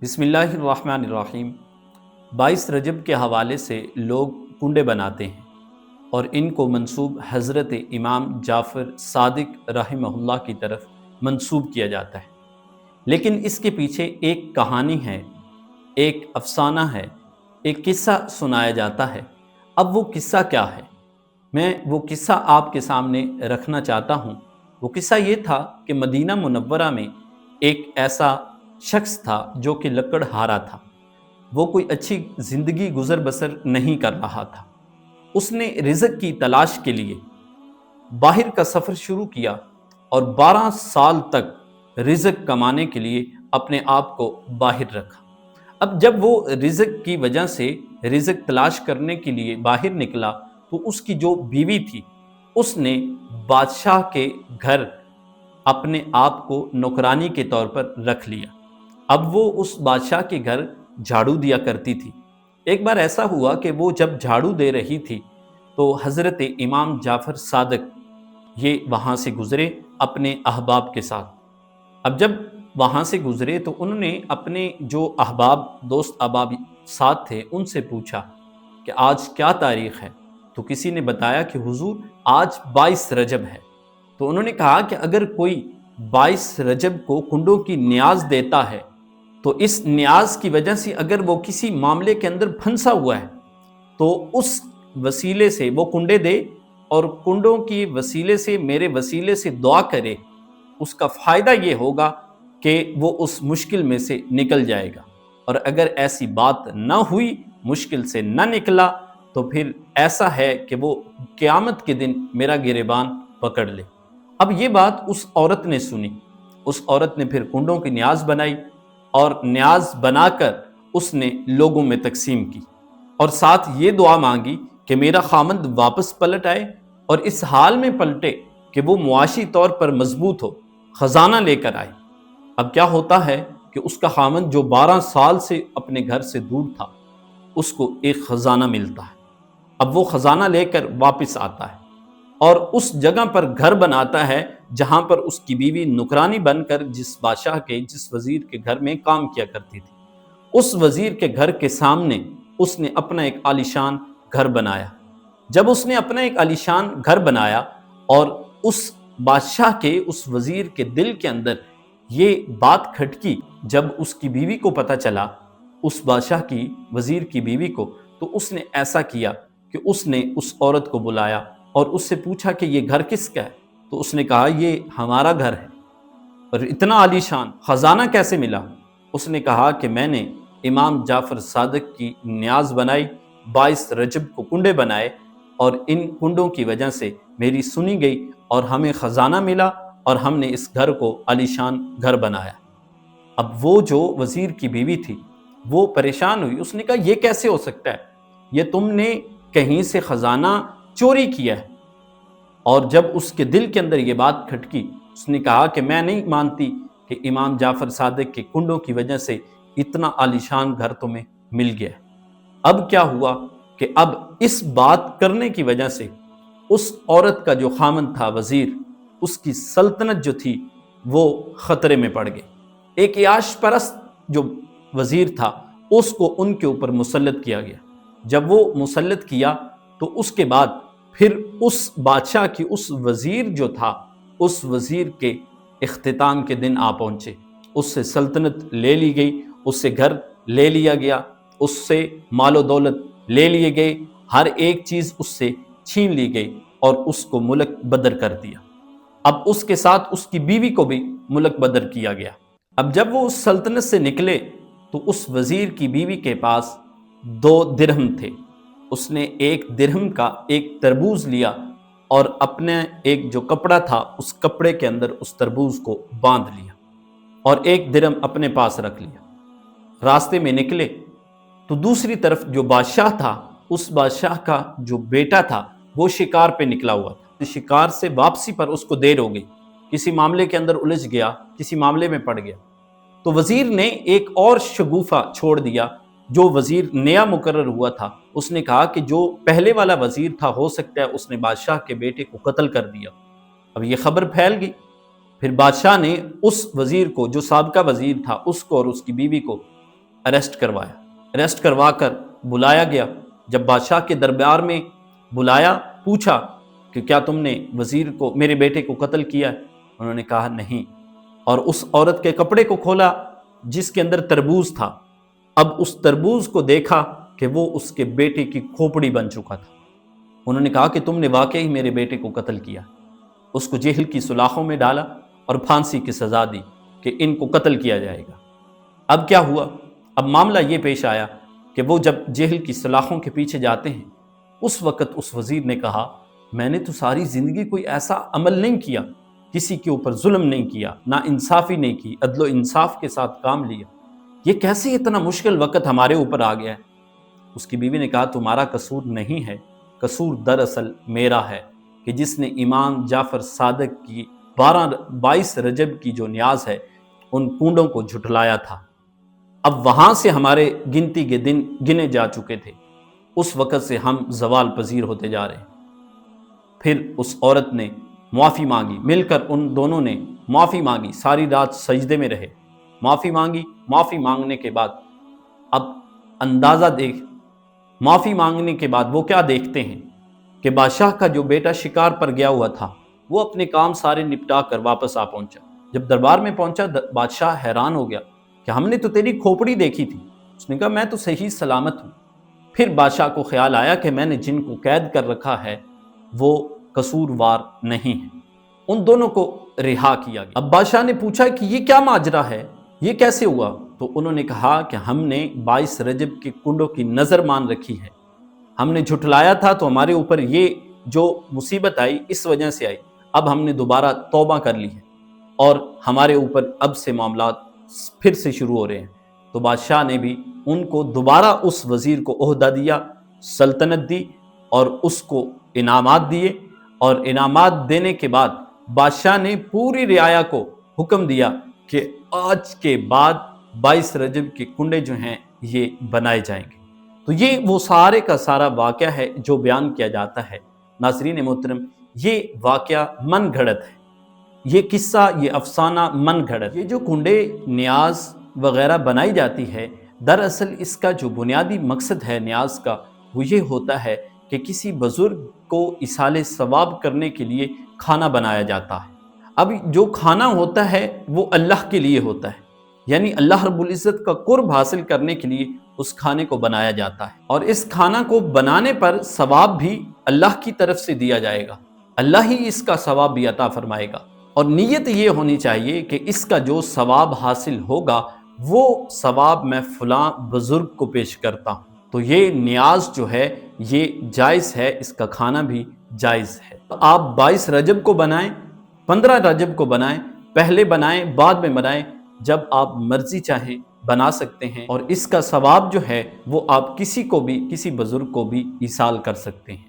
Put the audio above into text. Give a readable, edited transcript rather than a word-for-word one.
بسم اللہ الرحمن الرحیم۔ 22 رجب کے حوالے سے لوگ کنڈے بناتے ہیں اور ان کو منسوب حضرت امام جعفر صادق رحمہ اللہ کی طرف منسوب کیا جاتا ہے، لیکن اس کے پیچھے ایک کہانی ہے، ایک افسانہ ہے، ایک قصہ سنایا جاتا ہے۔ اب وہ قصہ کیا ہے؟ میں وہ قصہ آپ کے سامنے رکھنا چاہتا ہوں۔ وہ قصہ یہ تھا کہ مدینہ منورہ میں ایک ایسا شخص تھا جو کہ لکڑ ہارا تھا۔ وہ کوئی اچھی زندگی گزر بسر نہیں کر رہا تھا۔ اس نے رزق کی تلاش کے لیے باہر کا سفر شروع کیا اور 12 سال تک رزق کمانے کے لیے اپنے آپ کو باہر رکھا۔ اب جب وہ رزق کی وجہ سے رزق تلاش کرنے کے لیے باہر نکلا تو اس کی جو بیوی تھی اس نے بادشاہ کے گھر اپنے آپ کو نوکرانی کے طور پر رکھ لیا۔ اب وہ اس بادشاہ کے گھر جھاڑو دیا کرتی تھی۔ ایک بار ایسا ہوا کہ وہ جب جھاڑو دے رہی تھی تو حضرت امام جعفر صادق یہ وہاں سے گزرے اپنے احباب کے ساتھ۔ اب جب وہاں سے گزرے تو انہوں نے اپنے جو احباب دوست احباب ساتھ تھے ان سے پوچھا کہ آج کیا تاریخ ہے؟ تو کسی نے بتایا کہ حضور آج 22 رجب ہے۔ تو انہوں نے کہا کہ اگر کوئی 22 رجب کو کنڈوں کی نیاز دیتا ہے تو اس نیاز کی وجہ سے اگر وہ کسی معاملے کے اندر پھنسا ہوا ہے تو اس وسیلے سے وہ کنڈے دے اور کنڈوں کی وسیلے سے میرے وسیلے سے دعا کرے، اس کا فائدہ یہ ہوگا کہ وہ اس مشکل میں سے نکل جائے گا، اور اگر ایسی بات نہ ہوئی، مشکل سے نہ نکلا، تو پھر ایسا ہے کہ وہ قیامت کے دن میرا گریبان پکڑ لے۔ اب یہ بات اس عورت نے سنی۔ اس عورت نے پھر کنڈوں کی نیاز بنائی اور نیاز بنا کر اس نے لوگوں میں تقسیم کی، اور ساتھ یہ دعا مانگی کہ میرا خامند واپس پلٹ آئے اور اس حال میں پلٹے کہ وہ معاشی طور پر مضبوط ہو، خزانہ لے کر آئے۔ اب کیا ہوتا ہے کہ اس کا خامند جو 12 سال سے اپنے گھر سے دور تھا اس کو ایک خزانہ ملتا ہے۔ اب وہ خزانہ لے کر واپس آتا ہے اور اس جگہ پر گھر بناتا ہے جہاں پر اس کی بیوی نوکرانی بن کر جس بادشاہ کے جس وزیر کے گھر میں کام کیا کرتی تھی، اس وزیر کے گھر کے سامنے اس نے اپنا ایک عالیشان گھر بنایا۔ جب اس نے اپنا ایک عالیشان گھر بنایا اور اس بادشاہ کے اس وزیر کے دل کے اندر یہ بات کھٹکی، جب اس کی بیوی کو پتہ چلا، اس بادشاہ کی وزیر کی بیوی کو، تو اس نے ایسا کیا کہ اس نے اس عورت کو بلایا اور اس سے پوچھا کہ یہ گھر کس کا ہے؟ تو اس نے کہا یہ ہمارا گھر ہے۔ اور اتنا عالیشان خزانہ کیسے ملا؟ اس نے کہا کہ میں نے امام جعفر صادق کی نیاز بنائی، 22 رجب کو کنڈے بنائے اور ان کنڈوں کی وجہ سے میری سنی گئی اور ہمیں خزانہ ملا اور ہم نے اس گھر کو عالیشان گھر بنایا۔ اب وہ جو وزیر کی بیوی تھی وہ پریشان ہوئی، اس نے کہا یہ کیسے ہو سکتا ہے؟ یہ تم نے کہیں سے خزانہ چوری کیا ہے۔ اور جب اس کے دل کے اندر یہ بات کھٹکی، اس نے کہا کہ میں نہیں مانتی کہ امام جعفر صادق کے کنڈوں کی وجہ سے اتنا عالیشان گھر تمہیں مل گیا ہے۔ اب کیا ہوا کہ اب اس بات کرنے کی وجہ سے اس عورت کا جو خامند تھا وزیر، اس کی سلطنت جو تھی وہ خطرے میں پڑ گئی۔ ایک عیاش پرست جو وزیر تھا اس کو ان کے اوپر مسلط کیا گیا۔ جب وہ مسلط کیا تو اس کے بعد پھر اس بادشاہ کی اس وزیر جو تھا، اس وزیر کے اختتام کے دن آ پہنچے، اس سے سلطنت لے لی گئی، اس سے گھر لے لیا گیا، اس سے مال و دولت لے لیے گئے، ہر ایک چیز اس سے چھین لی گئی اور اس کو ملک بدر کر دیا۔ اب اس کے ساتھ اس کی بیوی کو بھی ملک بدر کیا گیا۔ اب جب وہ اس سلطنت سے نکلے تو اس وزیر کی بیوی کے پاس 2 درہم تھے۔ اس نے 1 درہم کا ایک تربوز لیا اور اپنے ایک جو کپڑا تھا اس کپڑے کے اندر اس تربوز کو باندھ لیا اور 1 درہم اپنے پاس رکھ لیا۔ راستے میں نکلے تو دوسری طرف جو بادشاہ تھا، اس بادشاہ کا جو بیٹا تھا وہ شکار پہ نکلا ہوا تھا۔ شکار سے واپسی پر اس کو دیر ہو گئی، کسی معاملے کے اندر الجھ گیا، کسی معاملے میں پڑ گیا۔ تو وزیر نے ایک اور شگوفہ چھوڑ دیا۔ جو وزیر نیا مقرر ہوا تھا اس نے کہا کہ جو پہلے والا وزیر تھا ہو سکتا ہے اس نے بادشاہ کے بیٹے کو قتل کر دیا۔ اب یہ خبر پھیل گئی، پھر بادشاہ نے اس وزیر کو جو سابقہ وزیر تھا اس کو اور اس کی بیوی کو اریسٹ کروایا، اریسٹ کروا کر بلایا گیا۔ جب بادشاہ کے دربار میں بلایا، پوچھا کہ کیا تم نے وزیر کو، میرے بیٹے کو قتل کیا ہے؟ انہوں نے کہا نہیں، اور اس عورت کے کپڑے کو کھولا جس کے اندر تربوز تھا۔ اب اس تربوز کو دیکھا کہ وہ اس کے بیٹے کی کھوپڑی بن چکا تھا۔ انہوں نے کہا کہ تم نے واقعی میرے بیٹے کو قتل کیا۔ اس کو جیل کی سلاخوں میں ڈالا اور پھانسی کی سزا دی کہ ان کو قتل کیا جائے گا۔ اب کیا ہوا؟ اب معاملہ یہ پیش آیا کہ وہ جب جیل کی سلاخوں کے پیچھے جاتے ہیں، اس وقت اس وزیر نے کہا میں نے تو ساری زندگی کوئی ایسا عمل نہیں کیا، کسی کے اوپر ظلم نہیں کیا، نا انصافی نہیں کی، عدل و انصاف کے ساتھ کام لیا، یہ کیسے اتنا مشکل وقت ہمارے اوپر آ گیا ہے؟ اس کی بیوی نے کہا تمہارا قصور نہیں ہے، قصور دراصل میرا ہے کہ جس نے امام جعفر صادق کی 22 رجب کی جو نیاز ہے ان کنڈوں کو جھٹلایا تھا۔ اب وہاں سے ہمارے گنتی کے دن گنے جا چکے تھے، اس وقت سے ہم زوال پذیر ہوتے جا رہے ہیں۔ پھر اس عورت نے معافی مانگی، مل کر ان دونوں نے معافی مانگی، ساری رات سجدے میں رہے، معافی مانگی۔ معافی مانگنے کے بعد اب اندازہ دیکھ، معافی مانگنے کے بعد وہ کیا دیکھتے ہیں کہ بادشاہ کا جو بیٹا شکار پر گیا ہوا تھا وہ اپنے کام سارے نپٹا کر واپس آ پہنچا۔ جب دربار میں پہنچا بادشاہ حیران ہو گیا کہ ہم نے تو تیری کھوپڑی دیکھی تھی۔ اس نے کہا میں تو صحیح سلامت ہوں۔ پھر بادشاہ کو خیال آیا کہ میں نے جن کو قید کر رکھا ہے وہ قصوروار نہیں ہیں، ان دونوں کو رہا کیا گیا۔ اب بادشاہ نے پوچھا کہ یہ کیا ماجرا ہے، یہ کیسے ہوا؟ تو انہوں نے کہا کہ ہم نے 22 رجب کے کنڈوں کی نظر مان رکھی ہے، ہم نے جھٹلایا تھا تو ہمارے اوپر یہ جو مصیبت آئی اس وجہ سے آئی، اب ہم نے دوبارہ توبہ کر لی ہے اور ہمارے اوپر اب سے معاملات پھر سے شروع ہو رہے ہیں۔ تو بادشاہ نے بھی ان کو دوبارہ اس وزیر کو عہدہ دیا، سلطنت دی اور اس کو انعامات دیے، اور انعامات دینے کے بعد بادشاہ نے پوری رعایا کو حکم دیا کہ آج کے بعد 22 رجب کے کنڈے جو ہیں یہ بنائے جائیں گے۔ تو یہ وہ سارے کا سارا واقعہ ہے جو بیان کیا جاتا ہے۔ ناظرین محترم، یہ واقعہ من گھڑت ہے، یہ قصہ، یہ افسانہ من گھڑت۔ یہ جو کنڈے نیاز وغیرہ بنائی جاتی ہے، دراصل اس کا جو بنیادی مقصد ہے نیاز کا وہ یہ ہوتا ہے کہ کسی بزرگ کو ایصال ثواب کرنے کے لیے کھانا بنایا جاتا ہے۔ اب جو کھانا ہوتا ہے وہ اللہ کے لیے ہوتا ہے، یعنی اللہ رب العزت کا قرب حاصل کرنے کے لیے اس کھانے کو بنایا جاتا ہے، اور اس کھانا کو بنانے پر ثواب بھی اللہ کی طرف سے دیا جائے گا، اللہ ہی اس کا ثواب بھی عطا فرمائے گا، اور نیت یہ ہونی چاہیے کہ اس کا جو ثواب حاصل ہوگا وہ ثواب میں فلاں بزرگ کو پیش کرتا ہوں۔ تو یہ نیاز جو ہے یہ جائز ہے، اس کا کھانا بھی جائز ہے۔ آپ 22 رجب کو بنائیں، 15 رجب کو بنائیں، پہلے بنائیں بعد میں بنائیں، جب آپ مرضی چاہیں بنا سکتے ہیں، اور اس کا ثواب جو ہے وہ آپ کسی کو بھی، کسی بزرگ کو بھی ایصال کر سکتے ہیں۔